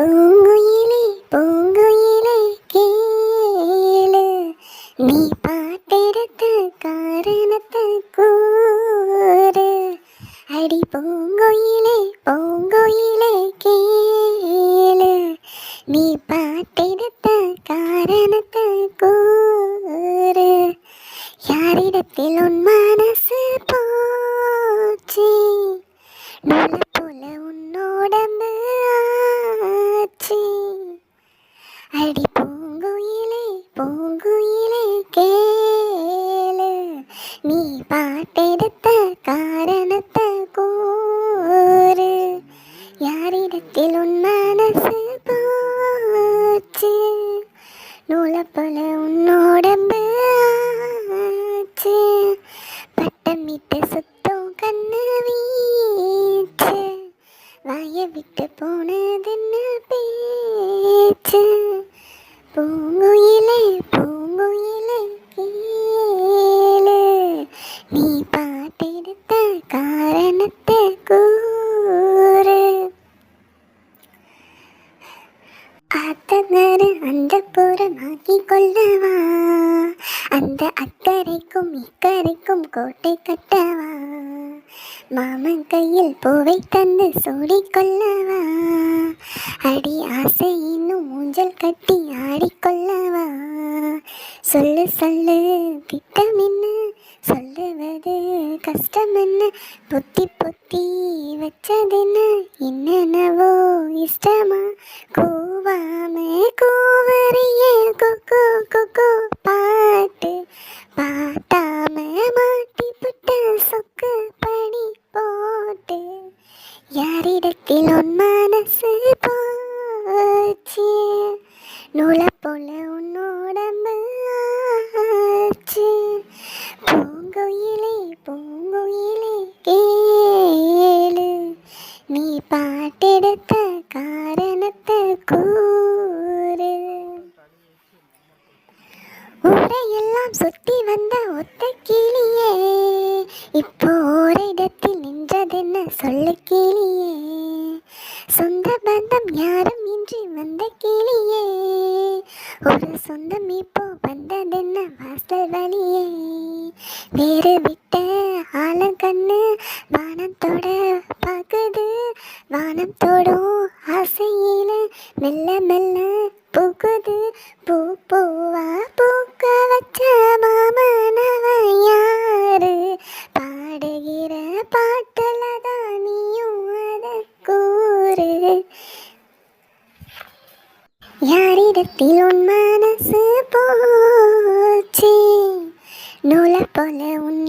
பூங்குயிலே பூங்குயிலே கேளு, நீ பாட்டெடுத்த காரணத்தை கூறு. அடி பூங்குயிலே பூங்குயிலே கேளு, நீ பாட்டெடுத்த காரணத்தை கூறு. யாரிடத்தில் உன் மனசு போச்சு, நூலை போல உன்னோடம்பு ஆச்சு. அடி பூங்குயிலே பூங்குயிலே கேளு, நீ பாட்டெடுத்த காரணத்தை கூறு. யாரிடத்தில் உன் மனசு போச்சு, நூலை போல உன்னோடம்பு ஆச்சு. பட்டமிட்டு சுத்தம் கண்ணு வீச்சு, வாய விட்டு போனதுன்னு பேச்சு. பூங்குயிலே பூங்குயிலே கேளு, நீ பாட்டெடுத்த காரணத்தை கூறு. ஆத்தங்கரு அந்த புறமாக்கி கொள்ளவா, அந்த அக்கறைக்கும் இக்கரைக்கும் கோட்டை கட்டவா. மாமன் கையில் பூவை தந்து சூடிக்கொள்ளவா, அடி ஆசை இன்னும் ஊஞ்சல் கட்டி ஆடிக்கொள்ளவா. சொல்லு சொல்லு திட்டம் என்ன, சொல்லுவது கஷ்டம் என்ன, பொத்தி பொத்தி வச்சதென்ன, என்னென்னவோ இஷ்டமா. கூவாம கூவறியே குக்கு குக்கு பாட்டு, பாட்டாம மாட்டி புட்ட சொக்கு படி போட்டு. யாரிடத்தில் உன் மனசு போச்சு, நூலை போல உன்னோடம்பு ஆச்சு. பூங்குயிலே பூங்குயிலே கேளு, நீ பாட்டெடுத்த காரணத்தை கூறு. ஊரையெல்லாம் சுத்தி வந்த ஒத்த கிளியே, இப்போ ஓரிடத்தில் நின்றதென்ன சொல்லு கிளியே. சொந்த பந்தம் யாரும் இன்றி வந்த கிளியே, ஒரு சொந்தம் இப்போ வந்ததென்ன வாசல் வழியே. வேறு விட்ட ஆலங்கண்ணு வானத்தோட பார்க்குது, வானம் தோடும் ஆசையில மெல்ல மெல்ல பூக்குது. பூ பூவா பூக்க வச்ச மாமனவ யாரு, பாடுகிற பாட்டுல தான் நீயும் அத கூறு. யாரிடத்தில் உன் மனசு போச்சு, நூலை போல உன்